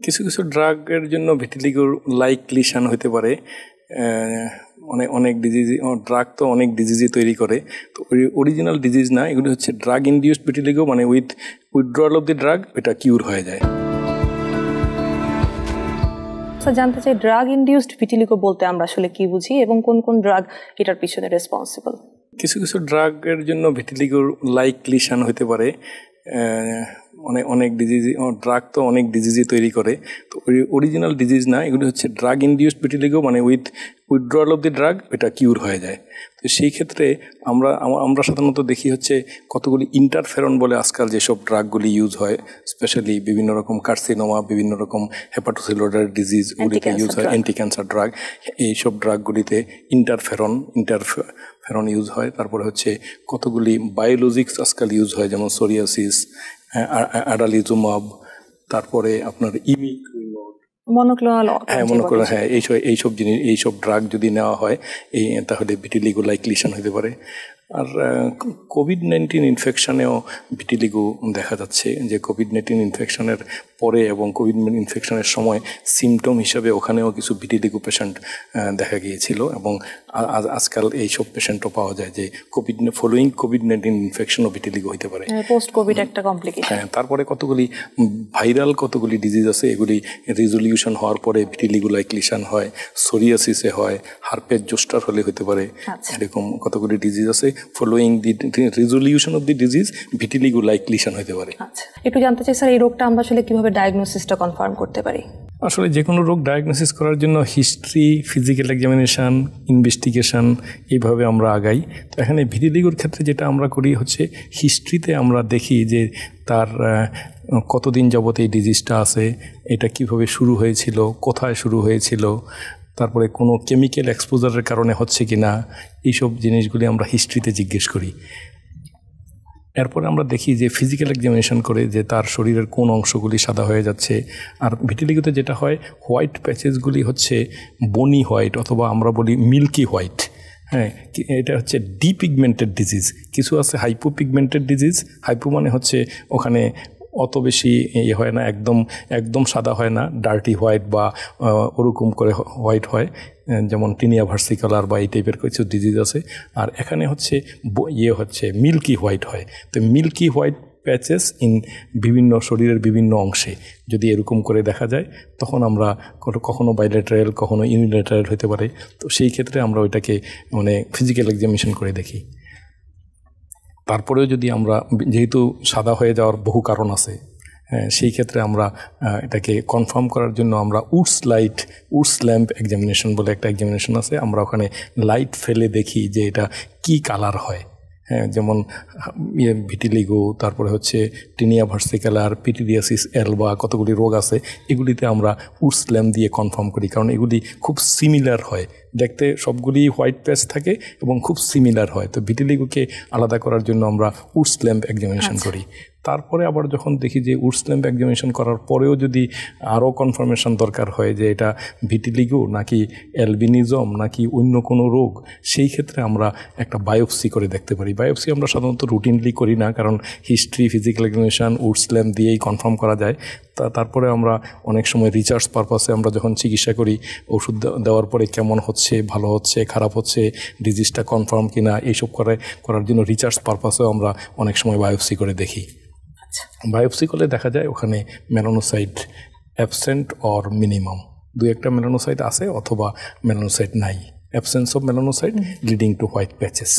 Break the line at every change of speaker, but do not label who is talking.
কিছু কিছু ড্রাগের জন্য ভিটিলিগো লাইক লিশন হতে পারে। অনেক ডিজিজ ড্রাগ তো অনেক ডিজিজই তৈরি করে, তো অরিজিনাল ডিজিজ না, এগুলি হচ্ছে ড্রাগ ইনডিউসড ভিটিলিগো, মানে উইথড্রয়াল অফ দি ড্রাগ এটা কিউর হয়ে যায়।
জানতে চাই ড্রাগ ইনডিউসড ভিটিলিগো বলতে আমরা আসলে কি বুঝি এবং কোন কোন ড্রাগ এটার পিছনে রেসপন্সিবল?
কিছু কিছু ড্রাগের জন্য ভিটিলিগো লাইক লিশন হতে পারে। অনেক ডিজিজ ড্রাগ তো অনেক ডিজিজই তৈরি করে, তো অরিজিনাল ডিজিজ না, এগুলি হচ্ছে ড্রাগ ইনডিউসড ভিটিলিগো, মানে উইথড্রয়াল অফ দি ড্রাগ এটা কিউর হয়ে যায়। তো সেই ক্ষেত্রে আমরা সাধারণত দেখি হচ্ছে কতগুলি ইন্টারফেরন বলে আজকাল যেসব ড্রাগগুলি ইউজ হয়, স্পেশালি বিভিন্ন রকম কার্সিনোমা, বিভিন্ন রকম হেপাটোসেলুলার ডিজিজ, ওগুলিতে ইউজ হয় অ্যান্টি ক্যান্সার ড্রাগ। এইসব ড্রাগগুলিতে ইন্টারফেরন ইউজ হয়। তারপরে হচ্ছে কতগুলি বায়োলজিক্স আজকাল ইউজ হয়, যেমন সোরিয়াসিস, আডালিজুমাব, তারপরে আপনার
মনোক্লোনাল,
এইসব ড্রাগ যদি নেওয়া হয় তাহলে ভিটিলিগো লাইক লিশন হতে পারে। আর কোভিড-19 ইনফেকশানেও ভিটিলিগো দেখা যাচ্ছে, যে কোভিড-19 ইনফেকশনের পরে এবং কোভিড ইনফেকশনের সময় সিমটম হিসাবে ওখানেও কিছু ভিটিলিগো পেশেন্ট দেখা গিয়েছিল, এবং আজকাল এইসব পেশেন্টও পাওয়া যায় যে ফলোয়িং কোভিড-19 ইনফেকশনও ভিটিলিগো হতে পারে,
পোস্ট কোভিড একটা কমপ্লিকেশন।
হ্যাঁ, তারপরে কতগুলি কতগুলি ডিজিজ আছে, এগুলি রিজলিউশন হওয়ার পরে ভিটিলিগো লাইক লিশন হয়, সোরিয়াসিসে হয়, হার্পেস জোস্টার হলে হতে পারে। এরকম কতগুলি ডিজিজ আছে, following the resolution of the disease vitiligo like lesion হতে পারে।
আচ্ছা, একটু জানতে চাই স্যার, এই রোগটা আমরা আসলে কিভাবে ডায়াগনোসিসটা কনফার্ম করতে পারি?
আসলে যে কোনো রোগ ডায়াগনোসিস করার জন্য হিস্ট্রি, ফিজিক্যাল এক্সামিনেশান, ইনভেস্টিগেশন, এইভাবে আমরা আগাই। তো এখানে ভিটিলিগোর ক্ষেত্রে যেটা আমরা করি হচ্ছে হিস্ট্রিতে আমরা দেখি যে তার কতদিন যাবত এই ডিজিজটা আছে, এটা কিভাবে শুরু হয়েছিল, কোথায় শুরু হয়েছিল, তারপরে কোনো কেমিক্যাল এক্সপোজারের কারণে হচ্ছে কি না, এইসব জিনিসগুলি আমরা হিস্ট্রিতে জিজ্ঞেস করি। এরপরে আমরা দেখি যে ফিজিক্যাল এক্সামিনেশন করে যে তার শরীরের কোন অংশগুলি সাদা হয়ে যাচ্ছে। আর ভিটিলিগোতে যেটা হয়, হোয়াইট প্যাচেসগুলি হচ্ছে বনি হোয়াইট, অথবা আমরা বলি মিল্কি হোয়াইট। হ্যাঁ, এটা হচ্ছে ডিপিগমেন্টেড ডিজিজ। কিছু আছে হাইপোপিগমেন্টেড ডিজিজ। হাইপো মানে হচ্ছে ওখানে অত বেশি হয় না, একদম সাদা হয় না, ডার্টি হোয়াইট বা ওরকম করে হোয়াইট হয়, যেমন টিনিয়া ভার্সিকালার বা এই টাইপের কিছু ডিজিজ আছে। আর এখানে হচ্ছে মিল্কি হোয়াইট হয়। তো মিল্কি হোয়াইট প্যাচেস বিভিন্ন শরীরের বিভিন্ন অংশে যদি এরকম করে দেখা যায়, তখন আমরা কখনো বাইলেটারাল, কখনো ইউনিলেটারাল হতে পারে। তো সেই ক্ষেত্রে আমরা ওইটাকে ফিজিক্যাল এক্সামিনেশন করে দেখি। তারপরেও যদি আমরা, যেহেতু সাদা হয়ে যাওয়ার বহু কারণ আছে, সেই ক্ষেত্রে আমরা এটাকে কনফার্ম করার জন্য আমরা উডস ল্যাম্প এক্সামিনেশন বলে একটা এক্সামিনেশন আছে। আমরা ওখানে লাইট ফেলে দেখি যে এটা কি কালার হয়। হ্যাঁ, যেমন ভিটিলিগো, তারপরে হচ্ছে টিনিয়া ভার্সিকালার, পিটিডিয়াসিস এলবা, কতগুলি রোগ আছে, এগুলিতে আমরা উডস ল্যাম্প দিয়ে কনফার্ম করি, কারণ এগুলি খুব সিমিলার হয় দেখতে, সবগুলি হোয়াইট প্যাচ থাকে এবং খুব সিমিলার হয়। তো ভিটিলিগোকে আলাদা করার জন্য আমরা উডস ল্যাম্প এক্সামিনেশন করি। তারপরে আবার যখন দেখি যে উডস ল্যাম্প এক্সামিনেশন করার পরেও যদি আরও কনফার্মেশন দরকার হয় যে এটা ভিটিলিগো নাকি অ্যালবিনিজম নাকি অন্য কোনো রোগ, সেই ক্ষেত্রে আমরা একটা বায়োপসি করে দেখতে পারি। বায়োপসি আমরা সাধারণত রুটিনলি করি না, কারণ history, physical examination, Woods lamp দিয়েই কনফার্ম করা যায়। তারপরে আমরা অনেক সময় রিসার্চ পারপাসে আমরা যখন চিকিৎসা করি, ওষুধ দেওয়ার পরে কেমন হচ্ছে, ভালো হচ্ছে, খারাপ হচ্ছে, ডিজিজটা কনফার্ম কিনা, এইসব করার জন্য রিসার্চ পারপাসেও আমরা অনেক সময় বায়োপসি করে দেখি। বায়োপসি করলে দেখা যায় ওখানে মেলানোসাইট অ্যাবসেন্ট অর মিনিমাম, 2-1টা মেলানোসাইট আছে অথবা মেলানোসাইট নাই, absence of melanocyte leading to white patches.